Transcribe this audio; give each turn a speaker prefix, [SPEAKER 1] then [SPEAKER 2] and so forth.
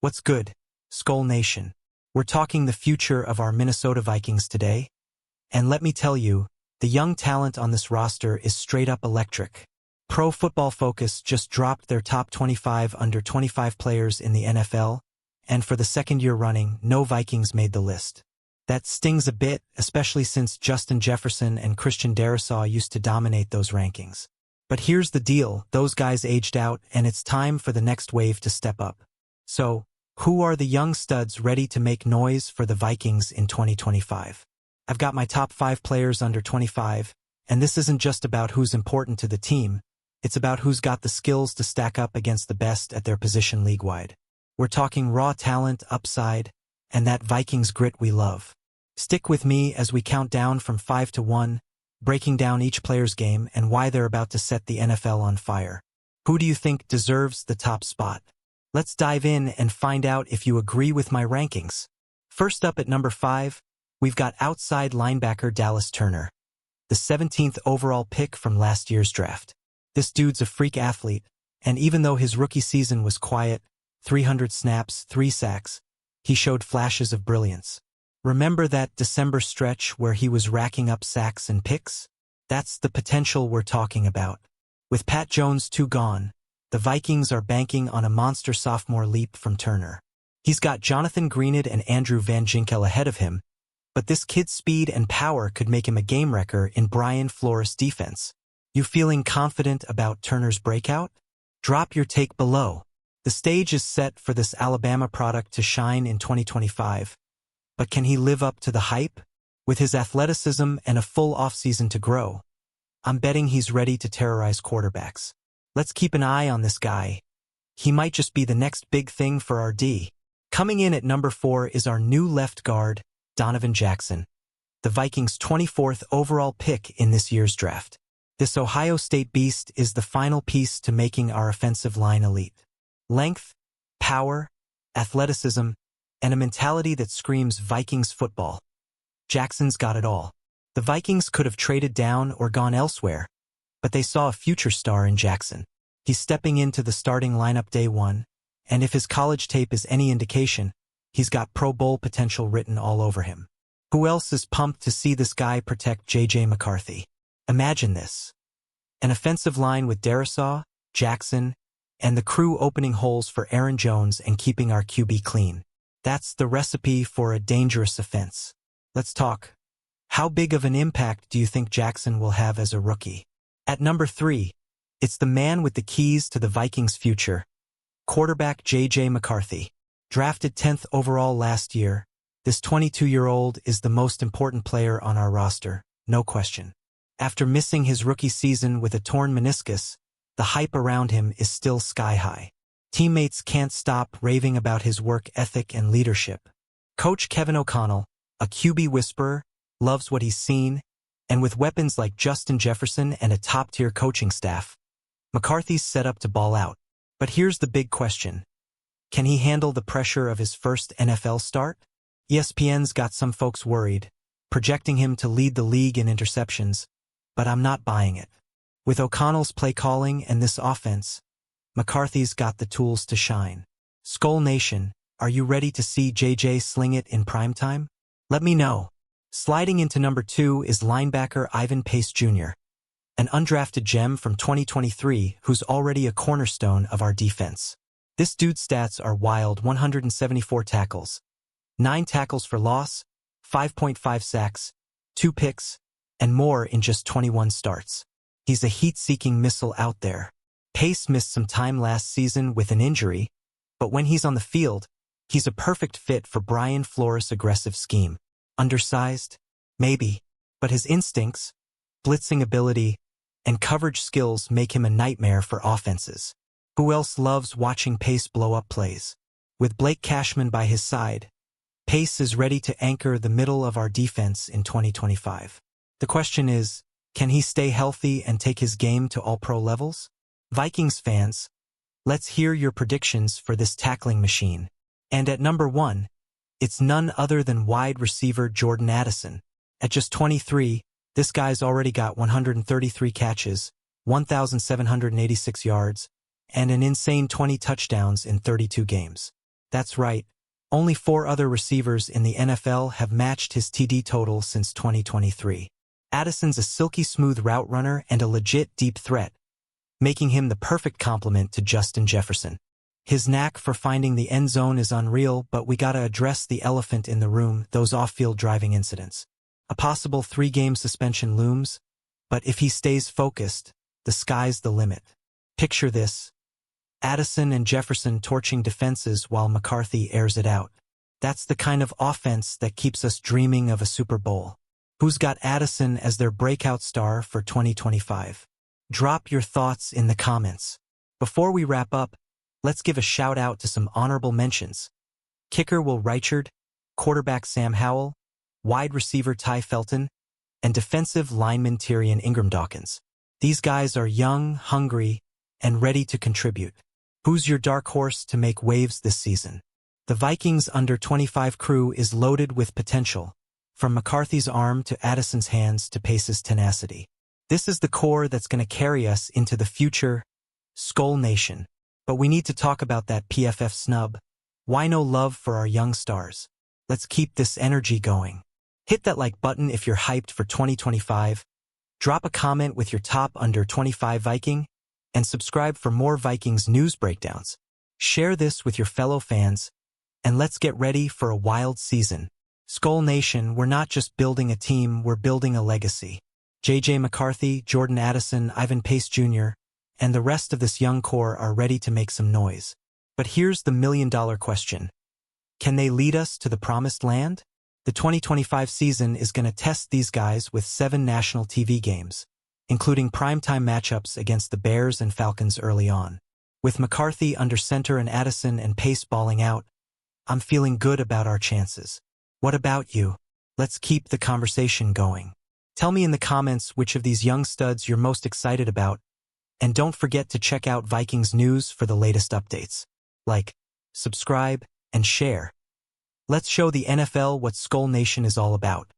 [SPEAKER 1] What's good, Skull Nation? We're talking the future of our Minnesota Vikings today. And let me tell you, the young talent on this roster is straight up electric. Pro Football Focus just dropped their top 25 under 25 players in the NFL, and for the second year running, no Vikings made the list. That stings a bit, especially since Justin Jefferson and Christian Darrisaw used to dominate those rankings. But here's the deal, those guys aged out, and it's time for the next wave to step up. So, who are the young studs ready to make noise for the Vikings in 2025? I've got my top 5 players under 25, and this isn't just about who's important to the team, it's about who's got the skills to stack up against the best at their position league-wide. We're talking raw talent, upside, and that Vikings grit we love. Stick with me as we count down from 5 to 1, breaking down each player's game and why they're about to set the NFL on fire. Who do you think deserves the top spot? Let's dive in and find out if you agree with my rankings. First up at number 5, we've got outside linebacker Dallas Turner, the 17th overall pick from last year's draft. This dude's a freak athlete, and even though his rookie season was quiet, 300 snaps, 3 sacks, he showed flashes of brilliance. Remember that December stretch where he was racking up sacks and picks? That's the potential we're talking about. With Pat Jones 2 gone, the Vikings are banking on a monster sophomore leap from Turner. He's got Jonathan Greenid and Andrew Van Ginkel ahead of him, but this kid's speed and power could make him a game wrecker in Brian Flores' defense. You feeling confident about Turner's breakout? Drop your take below. The stage is set for this Alabama product to shine in 2025, but can he live up to the hype? With his athleticism and a full offseason to grow, I'm betting he's ready to terrorize quarterbacks. Let's keep an eye on this guy. He might just be the next big thing for our D. Coming in at number 4 is our new left guard, Donovan Jackson, the Vikings' 24th overall pick in this year's draft. This Ohio State beast is the final piece to making our offensive line elite. Length, power, athleticism, and a mentality that screams Vikings football. Jackson's got it all. The Vikings could have traded down or gone elsewhere, but they saw a future star in Jackson. He's stepping into the starting lineup day 1, and if his college tape is any indication, he's got Pro Bowl potential written all over him. Who else is pumped to see this guy protect J.J. McCarthy? Imagine this. An offensive line with Darrisaw, Jackson, and the crew opening holes for Aaron Jones and keeping our QB clean. That's the recipe for a dangerous offense. Let's talk. How big of an impact do you think Jackson will have as a rookie? At number 3, it's the man with the keys to the Vikings' future, quarterback J.J. McCarthy. Drafted 10th overall last year, this 22-year-old is the most important player on our roster, no question. After missing his rookie season with a torn meniscus, the hype around him is still sky high. Teammates can't stop raving about his work ethic and leadership. Coach Kevin O'Connell, a QB whisperer, loves what he's seen, and with weapons like Justin Jefferson and a top-tier coaching staff, McCarthy's set up to ball out. But here's the big question. Can he handle the pressure of his first NFL start? ESPN's got some folks worried, projecting him to lead the league in interceptions, but I'm not buying it. With O'Connell's play calling and this offense, McCarthy's got the tools to shine. Skull Nation, are you ready to see JJ sling it in primetime? Let me know. Sliding into number 2 is linebacker Ivan Pace Jr., an undrafted gem from 2023 who's already a cornerstone of our defense. This dude's stats are wild: 174 tackles, 9 tackles for loss, 5.5 sacks, 2 picks, and more in just 21 starts. He's a heat-seeking missile out there. Pace missed some time last season with an injury, but when he's on the field, he's a perfect fit for Brian Flores' aggressive scheme. Undersized? Maybe, but his instincts, blitzing ability, and coverage skills make him a nightmare for offenses. Who else loves watching Pace blow up plays? With Blake Cashman by his side, Pace is ready to anchor the middle of our defense in 2025. The question is, can he stay healthy and take his game to all-pro levels? Vikings fans, let's hear your predictions for this tackling machine. And at number 1, it's none other than wide receiver Jordan Addison. At just 23, this guy's already got 133 catches, 1,786 yards, and an insane 20 touchdowns in 32 games. That's right. Only 4 other receivers in the NFL have matched his TD total since 2023. Addison's a silky smooth route runner and a legit deep threat, making him the perfect complement to Justin Jefferson. His knack for finding the end zone is unreal, but we gotta address the elephant in the room, those off-field driving incidents. A possible 3-game suspension looms, but if he stays focused, the sky's the limit. Picture this: Addison and Jefferson torching defenses while McCarthy airs it out. That's the kind of offense that keeps us dreaming of a Super Bowl. Who's got Addison as their breakout star for 2025? Drop your thoughts in the comments. Before we wrap up, let's give a shout out to some honorable mentions. Kicker Will Reichard, quarterback Sam Howell, wide receiver Ty Felton, and defensive lineman Tyrion Ingram-Dawkins. These guys are young, hungry, and ready to contribute. Who's your dark horse to make waves this season? The Vikings under-25 crew is loaded with potential, from McCarthy's arm to Addison's hands to Pace's tenacity. This is the core that's going to carry us into the future, Skull Nation. But we need to talk about that PFF snub. Why no love for our young stars? Let's keep this energy going. Hit that like button if you're hyped for 2025. Drop a comment with your top under-25 Viking, and subscribe for more Vikings news breakdowns. Share this with your fellow fans, and let's get ready for a wild season. Skull Nation, we're not just building a team, we're building a legacy. J.J. McCarthy, Jordan Addison, Ivan Pace Jr., and the rest of this young core are ready to make some noise. But here's the million-dollar question. Can they lead us to the promised land? The 2025 season is going to test these guys with 7 national TV games, including primetime matchups against the Bears and Falcons early on. With McCarthy under center and Addison and Pace balling out, I'm feeling good about our chances. What about you? Let's keep the conversation going. Tell me in the comments which of these young studs you're most excited about, and don't forget to check out Vikings News for the latest updates. Like, subscribe, and share. Let's show the NFL what Skull Nation is all about.